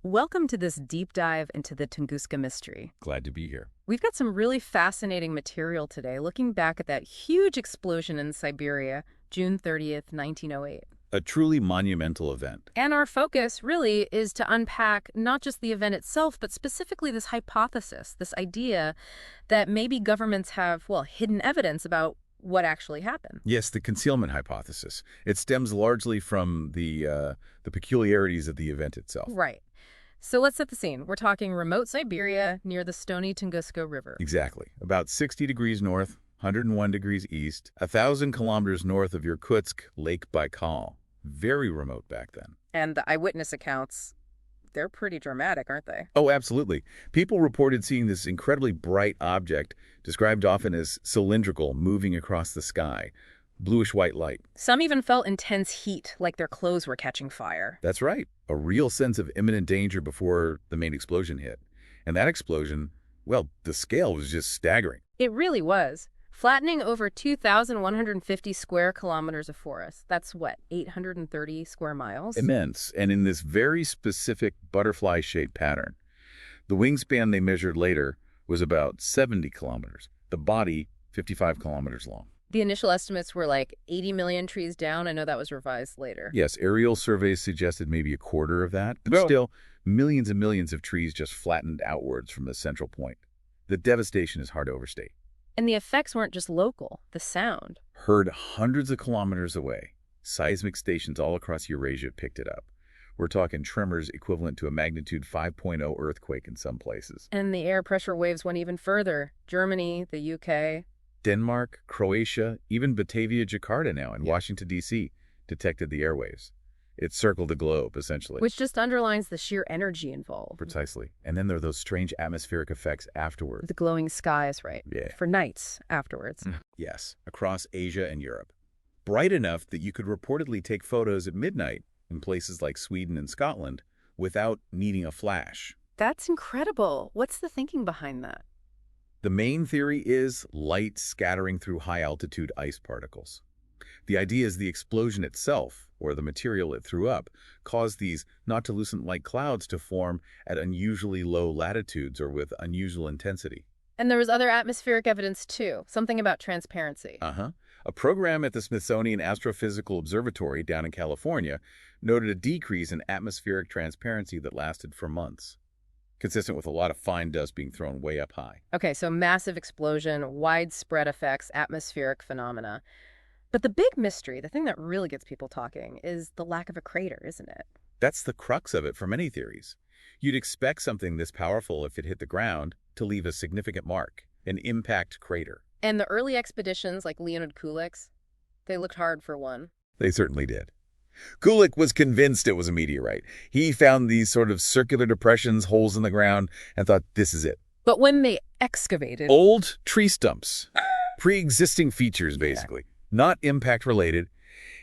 Welcome to this deep dive into the Tunguska mystery. Glad to be here. We've got some really fascinating material today, looking back at that huge explosion in Siberia, June 30th, 1908. A truly monumental event. And our focus, really, is to unpack not just the event itself, but specifically this hypothesis, this idea that maybe governments have, hidden evidence about what actually happened. Yes, the concealment hypothesis. It stems largely from the peculiarities of the event itself. Right. So let's set the scene. We're talking remote Siberia near the stony Tunguska River. Exactly. About 60 degrees north, 101 degrees east, 1,000 kilometers north of Irkutsk, Lake Baikal. Very remote back then. And the eyewitness accounts, they're pretty dramatic, aren't they? Oh, absolutely. People reported seeing this incredibly bright object, described often as cylindrical, moving across the sky. Bluish-white light. Some even felt intense heat, like their clothes were catching fire. That's right. A real sense of imminent danger before the main explosion hit. And that explosion, the scale was just staggering. It really was. Flattening over 2,150 square kilometers of forest. That's 830 square miles? Immense, and in this very specific butterfly-shaped pattern. The wingspan they measured later was about 70 kilometers. The body, 55 kilometers long. The initial estimates were like 80 million trees down. I know that was revised later. Yes, aerial surveys suggested maybe a quarter of that, but still, millions and millions of trees just flattened outwards from the central point. The devastation is hard to overstate. And the effects weren't just local. The sound. Heard hundreds of kilometers away. Seismic stations all across Eurasia picked it up. We're talking tremors equivalent to a magnitude 5.0 earthquake in some places. And the air pressure waves went even further. Germany, the UK. Denmark, Croatia, even Batavia, Jakarta now in Washington, D.C. detected the airwaves. It circled the globe, essentially. Which just underlines the sheer energy involved. Precisely. And then there are those strange atmospheric effects afterward. The glowing skies, right? Yeah. For nights afterwards. Yes, across Asia and Europe. Bright enough that you could reportedly take photos at midnight in places like Sweden and Scotland without needing a flash. That's incredible. What's the thinking behind that? The main theory is light scattering through high-altitude ice particles. The idea is the explosion itself, or the material it threw up, caused these not-too-lucent light clouds to form at unusually low latitudes or with unusual intensity. And there was other atmospheric evidence, too. Something about transparency. A program at the Smithsonian Astrophysical Observatory down in California noted a decrease in atmospheric transparency that lasted for months, consistent with a lot of fine dust being thrown way up high. Okay, so massive explosion, widespread effects, atmospheric phenomena. But the big mystery, the thing that really gets people talking, is the lack of a crater, isn't it? That's the crux of it for many theories. You'd expect something this powerful, if it hit the ground, to leave a significant mark, an impact crater. And the early expeditions, like Leonid Kulik's, they looked hard for one. They certainly did. Kulik was convinced it was a meteorite. He found these sort of circular depressions, holes in the ground, and thought, this is it. But when they excavated... Old tree stumps. Pre-existing features, basically. Not impact-related.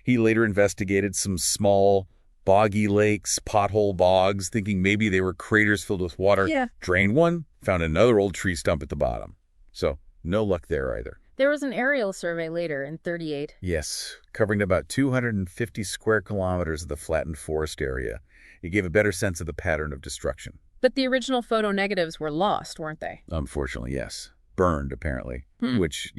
He later investigated some small, boggy lakes, pothole bogs, thinking maybe they were craters filled with water. Drained one, found another old tree stump at the bottom. So, no luck there either. There was an aerial survey later in '38. Yes, covering about 250 square kilometers of the flattened forest area. It gave a better sense of the pattern of destruction. But the original photo negatives were lost, weren't they? Unfortunately, yes. Burned, apparently, which,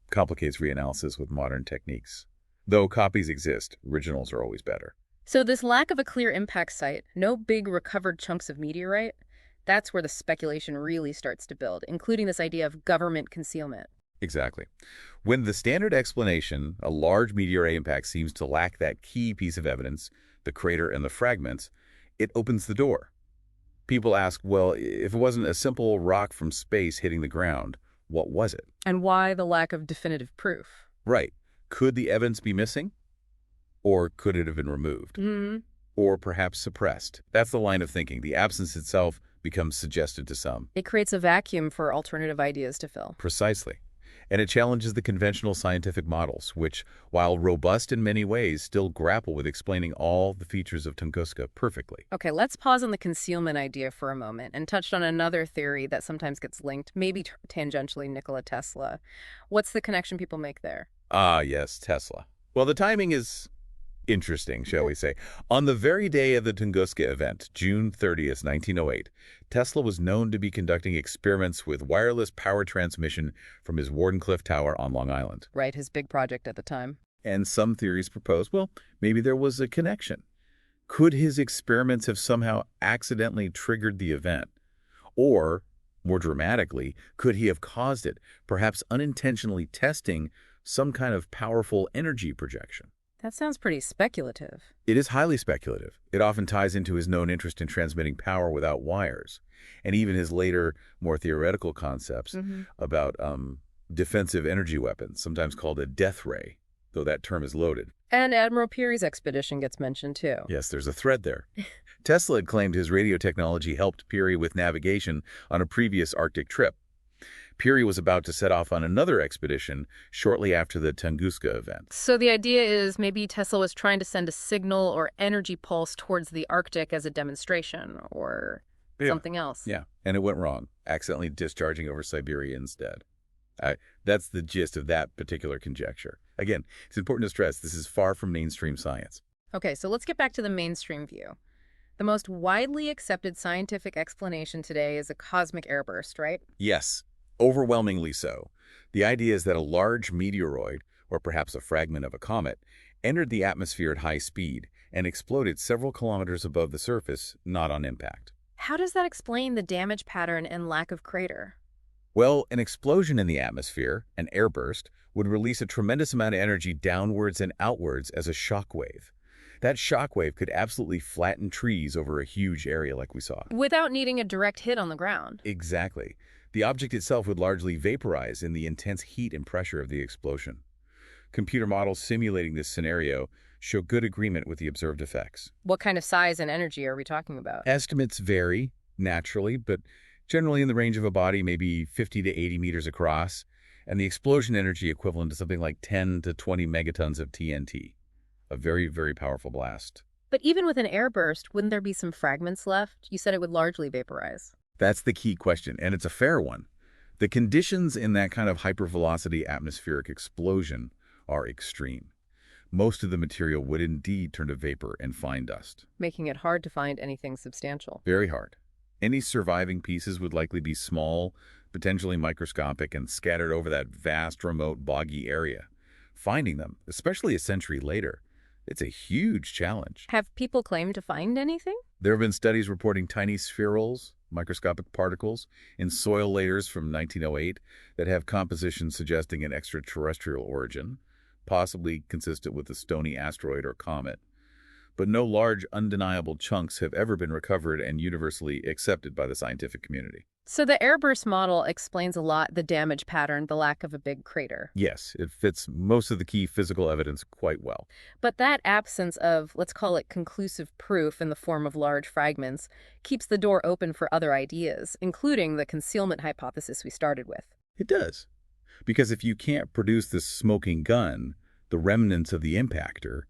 complicates reanalysis with modern techniques. Though copies exist, originals are always better. So this lack of a clear impact site, no big recovered chunks of meteorite, that's where the speculation really starts to build, including this idea of government concealment. Exactly. When the standard explanation, a large meteorite impact, seems to lack that key piece of evidence, the crater and the fragments, it opens the door. People ask, well, if it wasn't a simple rock from space hitting the ground, what was it? And why the lack of definitive proof? Right. Could the evidence be missing? Or could it have been removed? Or perhaps suppressed? That's the line of thinking. The absence itself becomes suggested to some. It creates a vacuum for alternative ideas to fill. Precisely. And it challenges the conventional scientific models, which, while robust in many ways, still grapple with explaining all the features of Tunguska perfectly. Okay, let's pause on the concealment idea for a moment and touch on another theory that sometimes gets linked, maybe tangentially Nikola Tesla. What's the connection people make there? Ah, yes, Tesla. Well, the timing is interesting, shall we say. On the very day of the Tunguska event, June 30th, 1908, Tesla was known to be conducting experiments with wireless power transmission from his Wardenclyffe Tower on Long Island. Right, his big project at the time. And some theories propose, well, maybe there was a connection. Could his experiments have somehow accidentally triggered the event? Or, more dramatically, could he have caused it, perhaps unintentionally testing some kind of powerful energy projection? That sounds pretty speculative. It is highly speculative. It often ties into his known interest in transmitting power without wires, and even his later, more theoretical concepts about defensive energy weapons, sometimes called a death ray, though that term is loaded. And Admiral Peary's expedition gets mentioned, too. Yes, there's a thread there. Tesla had claimed his radio technology helped Peary with navigation on a previous Arctic trip. Peary was about to set off on another expedition shortly after the Tunguska event. So the idea is maybe Tesla was trying to send a signal or energy pulse towards the Arctic as a demonstration or something else. Yeah, and it went wrong, accidentally discharging over Siberia instead. That's the gist of that particular conjecture. Again, it's important to stress this is far from mainstream science. Okay, so let's get back to the mainstream view. The most widely accepted scientific explanation today is a cosmic airburst, right? Yes, overwhelmingly so. The idea is that a large meteoroid, or perhaps a fragment of a comet, entered the atmosphere at high speed and exploded several kilometers above the surface, not on impact. How does that explain the damage pattern and lack of crater? Well, an explosion in the atmosphere, an airburst, would release a tremendous amount of energy downwards and outwards as a shock wave. That shock wave could absolutely flatten trees over a huge area like we saw. Without needing a direct hit on the ground. Exactly. The object itself would largely vaporize in the intense heat and pressure of the explosion. Computer models simulating this scenario show good agreement with the observed effects. What kind of size and energy are we talking about? Estimates vary, naturally, but generally in the range of a body maybe 50 to 80 meters across, and the explosion energy equivalent to something like 10 to 20 megatons of TNT. A very, very powerful blast. But even with an airburst, wouldn't there be some fragments left? You said it would largely vaporize. That's the key question, and it's a fair one. The conditions in that kind of hypervelocity atmospheric explosion are extreme. Most of the material would indeed turn to vapor and fine dust. Making it hard to find anything substantial. Very hard. Any surviving pieces would likely be small, potentially microscopic, and scattered over that vast, remote, boggy area. Finding them, especially a century later, it's a huge challenge. Have people claimed to find anything? There have been studies reporting tiny spherules, microscopic particles, in soil layers from 1908 that have compositions suggesting an extraterrestrial origin, possibly consistent with a stony asteroid or comet. But no large, undeniable chunks have ever been recovered and universally accepted by the scientific community. So the airburst model explains a lot the damage pattern, the lack of a big crater. Yes, it fits most of the key physical evidence quite well. But that absence of, let's call it conclusive proof in the form of large fragments, keeps the door open for other ideas, including the concealment hypothesis we started with. It does. Because if you can't produce this smoking gun, the remnants of the impactor,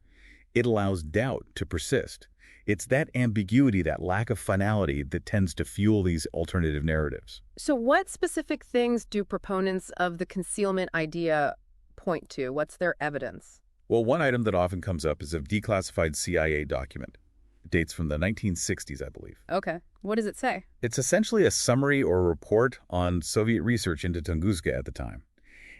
it allows doubt to persist. It's that ambiguity, that lack of finality that tends to fuel these alternative narratives. So what specific things do proponents of the concealment idea point to? What's their evidence? Well, one item that often comes up is a declassified CIA document. It dates from the 1960s, I believe. Okay. What does it say? It's essentially a summary or report on Soviet research into Tunguska at the time.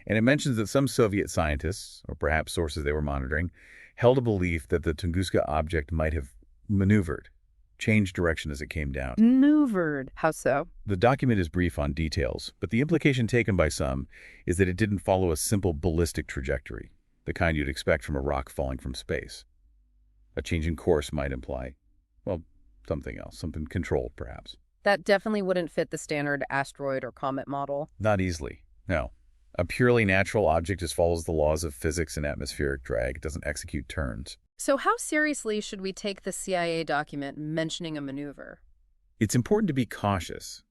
And it mentions that some Soviet scientists, or perhaps sources they were monitoring, held a belief that the Tunguska object might have maneuvered, changed direction as it came down. Maneuvered? How so? The document is brief on details, but the implication taken by some is that it didn't follow a simple ballistic trajectory, the kind you'd expect from a rock falling from space. A change in course might imply, well, something else, something controlled, perhaps. That definitely wouldn't fit the standard asteroid or comet model. Not easily, no. A purely natural object just follows the laws of physics and atmospheric drag. It doesn't execute turns. So how seriously should we take the CIA document mentioning a maneuver? It's important to be cautious.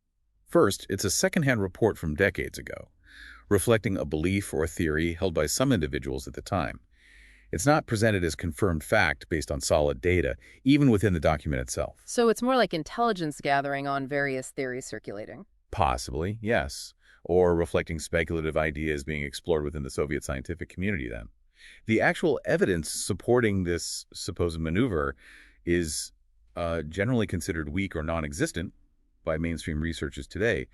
First, it's a secondhand report from decades ago, reflecting a belief or theory held by some individuals at the time. It's not presented as confirmed fact based on solid data, even within the document itself. So it's more like intelligence gathering on various theories circulating? Possibly, yes. Or reflecting speculative ideas being explored within the Soviet scientific community then. The actual evidence supporting this supposed maneuver is generally considered weak or non-existent by mainstream researchers today,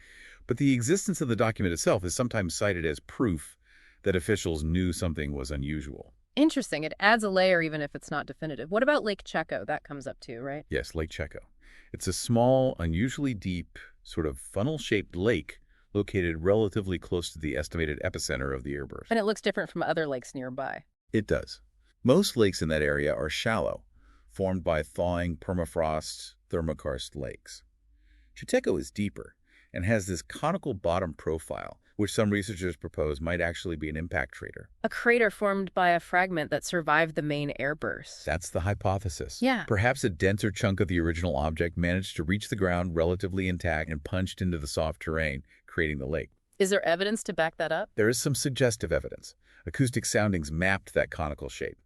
but the existence of the document itself is sometimes cited as proof that officials knew something was unusual. Interesting. It adds a layer even if it's not definitive. What about Lake Checo? That comes up too, right? Yes, Lake Checo. It's a small, unusually deep, sort of funnel-shaped lake located relatively close to the estimated epicenter of the airburst. And it looks different from other lakes nearby. It does. Most lakes in that area are shallow, formed by thawing permafrost thermokarst lakes. Checo is deeper and has this conical bottom profile, which some researchers propose might actually be an impact crater. A crater formed by a fragment that survived the main airburst. That's the hypothesis. Yeah. Perhaps a denser chunk of the original object managed to reach the ground relatively intact and punched into the soft terrain, creating the lake. Is there evidence to back that up? There is some suggestive evidence. Acoustic soundings mapped that conical shape.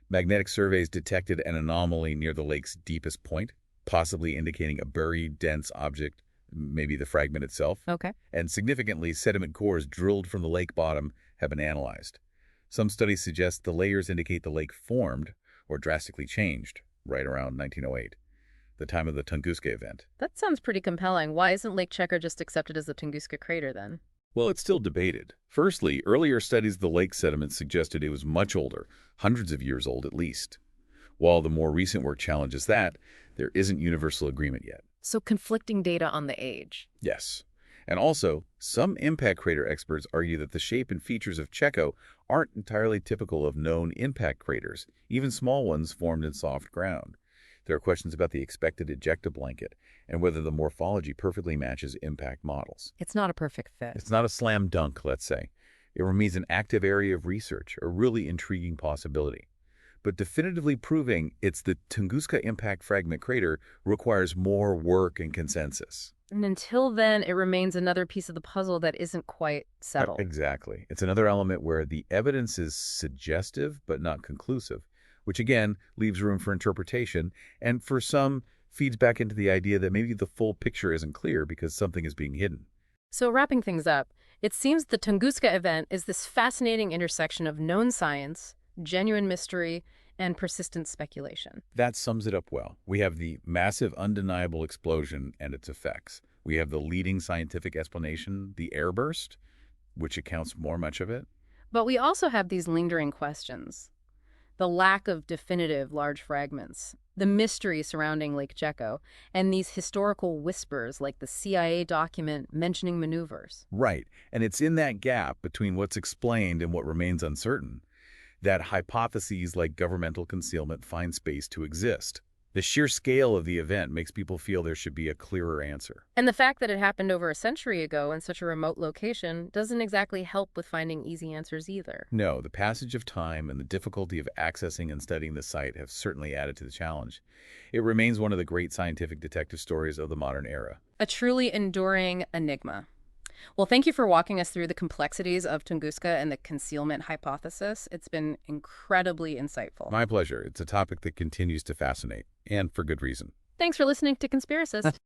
Magnetic surveys detected an anomaly near the lake's deepest point, possibly indicating a buried, dense object, maybe the fragment itself. Okay. And significantly, sediment cores drilled from the lake bottom have been analyzed. Some studies suggest the layers indicate the lake formed or drastically changed right around 1908, the time of the Tunguska event. That sounds pretty compelling. Why isn't Lake Checo just accepted as the Tunguska crater then? Well, it's still debated. Firstly, earlier studies of the lake sediment suggested it was much older, hundreds of years old at least. While the more recent work challenges that, there isn't universal agreement yet. So conflicting data on the age. Yes. And also, some impact crater experts argue that the shape and features of Checo aren't entirely typical of known impact craters, even small ones formed in soft ground. There are questions about the expected ejecta blanket and whether the morphology perfectly matches impact models. It's not a perfect fit. It's not a slam dunk, let's say. It remains an active area of research, a really intriguing possibility. But definitively proving it's the Tunguska impact fragment crater requires more work and consensus. And until then, it remains another piece of the puzzle that isn't quite settled. Exactly. It's another element where the evidence is suggestive but not conclusive, which again leaves room for interpretation, and for some feeds back into the idea that maybe the full picture isn't clear because something is being hidden. So wrapping things up, it seems the Tunguska event is this fascinating intersection of known science, genuine mystery, and persistent speculation. That sums it up well. We have the massive undeniable explosion and its effects. We have the leading scientific explanation, the airburst, which accounts for much of it. But we also have these lingering questions. The lack of definitive large fragments, the mystery surrounding Lake Checo, and these historical whispers like the CIA document mentioning maneuvers. Right. And it's in that gap between what's explained and what remains uncertain that hypotheses like governmental concealment find space to exist. The sheer scale of the event makes people feel there should be a clearer answer. And the fact that it happened over a century ago in such a remote location doesn't exactly help with finding easy answers either. No, the passage of time and the difficulty of accessing and studying the site have certainly added to the challenge. It remains one of the great scientific detective stories of the modern era. A truly enduring enigma. Well, thank you for walking us through the complexities of Tunguska and the concealment hypothesis. It's been incredibly insightful. My pleasure. It's a topic that continues to fascinate, and for good reason. Thanks for listening to Conspiracist.